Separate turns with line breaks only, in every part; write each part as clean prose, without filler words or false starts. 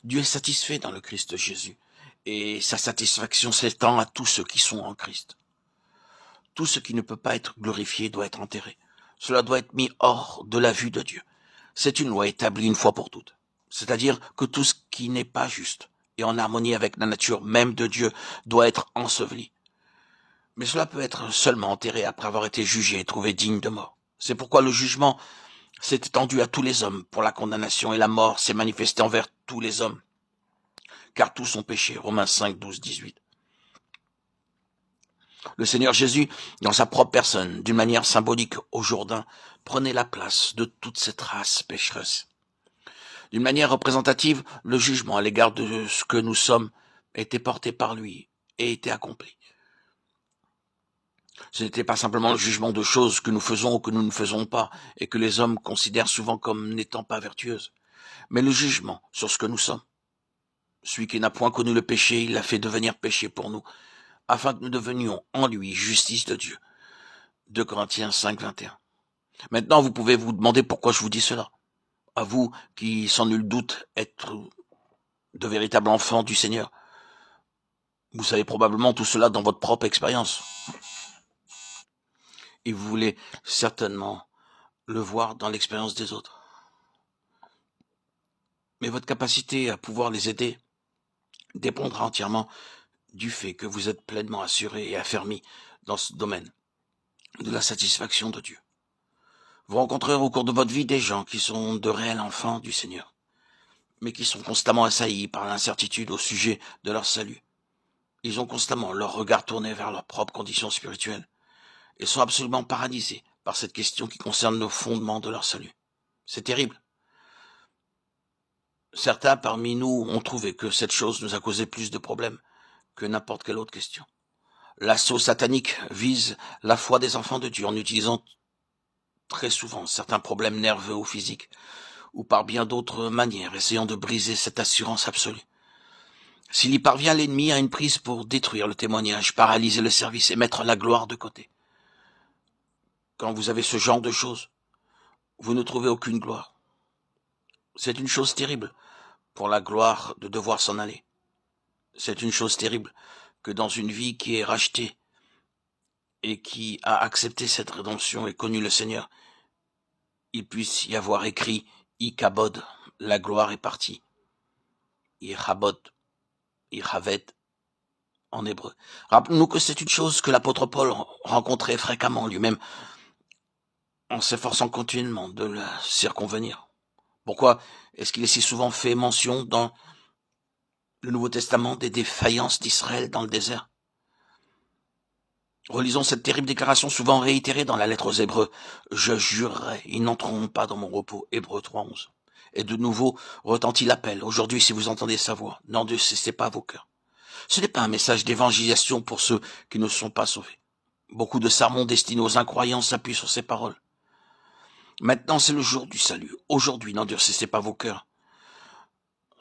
Dieu est satisfait dans le Christ Jésus. Et sa satisfaction s'étend à tous ceux qui sont en Christ. Tout ce qui ne peut pas être glorifié doit être enterré. Cela doit être mis hors de la vue de Dieu. C'est une loi établie une fois pour toutes. C'est-à-dire que tout ce qui n'est pas juste et en harmonie avec la nature même de Dieu doit être enseveli. Mais cela peut être seulement enterré après avoir été jugé et trouvé digne de mort. C'est pourquoi le jugement s'est étendu à tous les hommes pour la condamnation et la mort s'est manifestée envers tous les hommes. Car tous ont péché. Romains 5, 12, 18. Le Seigneur Jésus, dans sa propre personne, d'une manière symbolique au Jourdain, prenait la place de toute cette race pécheresse. D'une manière représentative, le jugement à l'égard de ce que nous sommes était porté par lui et était accompli. Ce n'était pas simplement le jugement de choses que nous faisons ou que nous ne faisons pas et que les hommes considèrent souvent comme n'étant pas vertueuses, mais le jugement sur ce que nous sommes. Celui qui n'a point connu le péché, il l'a fait devenir péché pour nous, afin que nous devenions en lui justice de Dieu. 2 Corinthiens 5, 21. Maintenant, vous pouvez vous demander pourquoi je vous dis cela. À vous qui, sans nul doute, êtes de véritables enfants du Seigneur. Vous savez probablement tout cela dans votre propre expérience. Et vous voulez certainement le voir dans l'expérience des autres. Mais votre capacité à pouvoir les aider dépendra entièrement du fait que vous êtes pleinement assuré et affermi dans ce domaine de la satisfaction de Dieu. Vous rencontrerez au cours de votre vie des gens qui sont de réels enfants du Seigneur, mais qui sont constamment assaillis par l'incertitude au sujet de leur salut. Ils ont constamment leur regard tourné vers leur propre condition spirituelle et sont absolument paralysés par cette question qui concerne le fondement de leur salut. C'est terrible. Certains parmi nous ont trouvé que cette chose nous a causé plus de problèmes que n'importe quelle autre question. L'assaut satanique vise la foi des enfants de Dieu en utilisant très souvent certains problèmes nerveux ou physiques, ou par bien d'autres manières, essayant de briser cette assurance absolue. S'il y parvient, l'ennemi a une prise pour détruire le témoignage, paralyser le service et mettre la gloire de côté. Quand vous avez ce genre de choses, vous ne trouvez aucune gloire. C'est une chose terrible pour la gloire de devoir s'en aller. C'est une chose terrible que dans une vie qui est rachetée et qui a accepté cette rédemption et connu le Seigneur, il puisse y avoir écrit « Ikabod », la gloire est partie. « Ichabod », Ichavet en hébreu. Rappelons-nous que c'est une chose que l'apôtre Paul rencontrait fréquemment lui-même en s'efforçant continuellement de la circonvenir. Pourquoi est-ce qu'il est si souvent fait mention dans le Nouveau Testament des défaillances d'Israël dans le désert? Relisons cette terrible déclaration souvent réitérée dans la lettre aux Hébreux. « Je jurerai, ils n'entreront pas dans mon repos » Hébreux 3.11. Et de nouveau retentit l'appel. « Aujourd'hui, si vous entendez sa voix, n'en décessez pas vos cœurs. » Ce n'est pas un message d'évangélisation pour ceux qui ne sont pas sauvés. Beaucoup de sermons destinés aux incroyants s'appuient sur ces paroles. Maintenant, c'est le jour du salut. Aujourd'hui, n'endurcissez pas vos cœurs.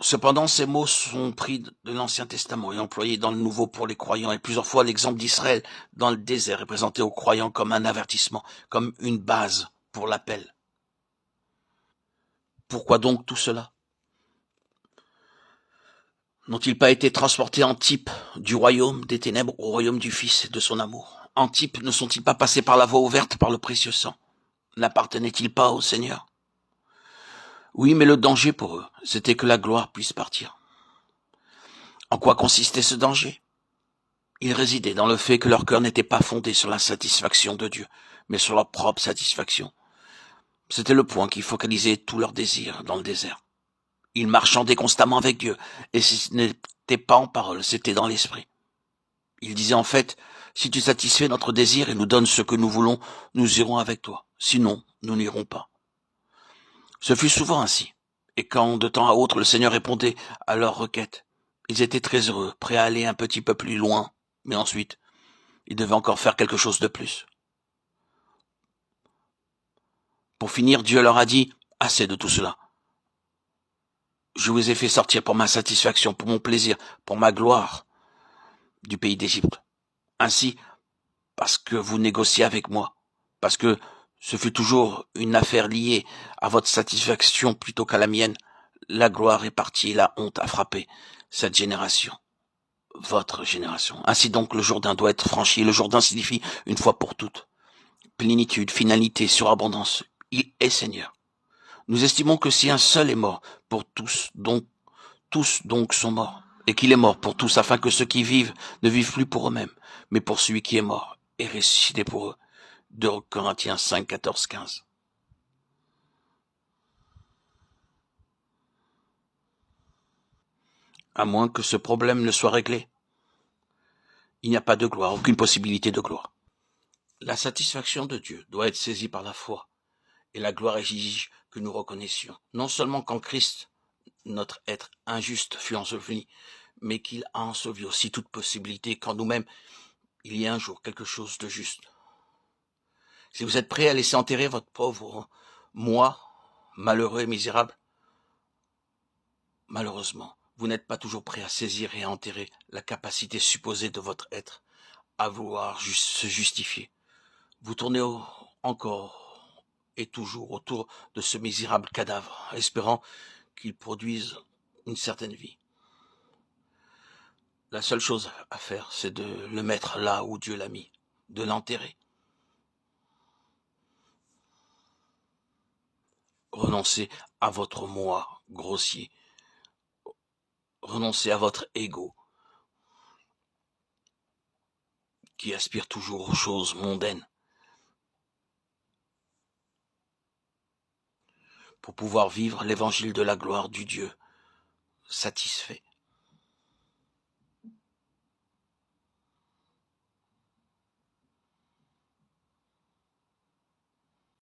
Cependant, ces mots sont pris de l'Ancien Testament et employés dans le Nouveau pour les croyants. Et plusieurs fois, l'exemple d'Israël dans le désert est présenté aux croyants comme un avertissement, comme une base pour l'appel. Pourquoi donc tout cela? N'ont-ils pas été transportés en type du royaume des ténèbres au royaume du Fils et de son amour? En type, ne sont-ils pas passés par la voie ouverte par le précieux sang? N'appartenaient-ils pas au Seigneur? Oui, mais le danger pour eux, c'était que la gloire puisse partir. En quoi consistait ce danger? Il résidait dans le fait que leur cœur n'était pas fondé sur la satisfaction de Dieu, mais sur leur propre satisfaction. C'était le point qui focalisait tous leurs désirs dans le désert. Ils marchandaient constamment avec Dieu, et ce n'était pas en parole, c'était dans l'esprit. Il disait en fait, si tu satisfais notre désir et nous donnes ce que nous voulons, nous irons avec toi. Sinon, nous n'irons pas. Ce fut souvent ainsi. Et quand de temps à autre le Seigneur répondait à leurs requêtes, ils étaient très heureux, prêts à aller un petit peu plus loin. Mais ensuite, ils devaient encore faire quelque chose de plus. Pour finir, Dieu leur a dit, assez de tout cela. Je vous ai fait sortir pour ma satisfaction, pour mon plaisir, pour ma gloire du pays d'Égypte. Ainsi, parce que vous négociez avec moi, parce que ce fut toujours une affaire liée à votre satisfaction plutôt qu'à la mienne, la gloire est partie et la honte a frappé cette génération, votre génération. Ainsi donc, le Jourdain doit être franchi. Le Jourdain signifie une fois pour toutes plénitude, finalité, surabondance. Il est Seigneur. Nous estimons que si un seul est mort pour tous donc sont morts, et qu'il est mort pour tous, afin que ceux qui vivent ne vivent plus pour eux-mêmes, mais pour celui qui est mort et ressuscité pour eux. 2 Corinthiens 5, 14, 15. À moins que ce problème ne soit réglé, il n'y a pas de gloire, aucune possibilité de gloire. La satisfaction de Dieu doit être saisie par la foi, et la gloire exige que nous reconnaissions, non seulement qu'en Christ, notre être injuste fut enseveli, mais qu'il a enseveli aussi toute possibilité qu'en nous-mêmes, il y ait un jour quelque chose de juste. Si vous êtes prêt à laisser enterrer votre pauvre moi, malheureux et misérable, malheureusement, vous n'êtes pas toujours prêt à saisir et à enterrer la capacité supposée de votre être à vouloir se justifier. Vous tournez encore et toujours autour de ce misérable cadavre, espérant qu'il produise une certaine vie. La seule chose à faire, c'est de le mettre là où Dieu l'a mis, de l'enterrer. Renoncez à votre moi grossier. Renoncez à votre ego qui aspire toujours aux choses mondaines pour pouvoir vivre l'évangile de la gloire du Dieu satisfait.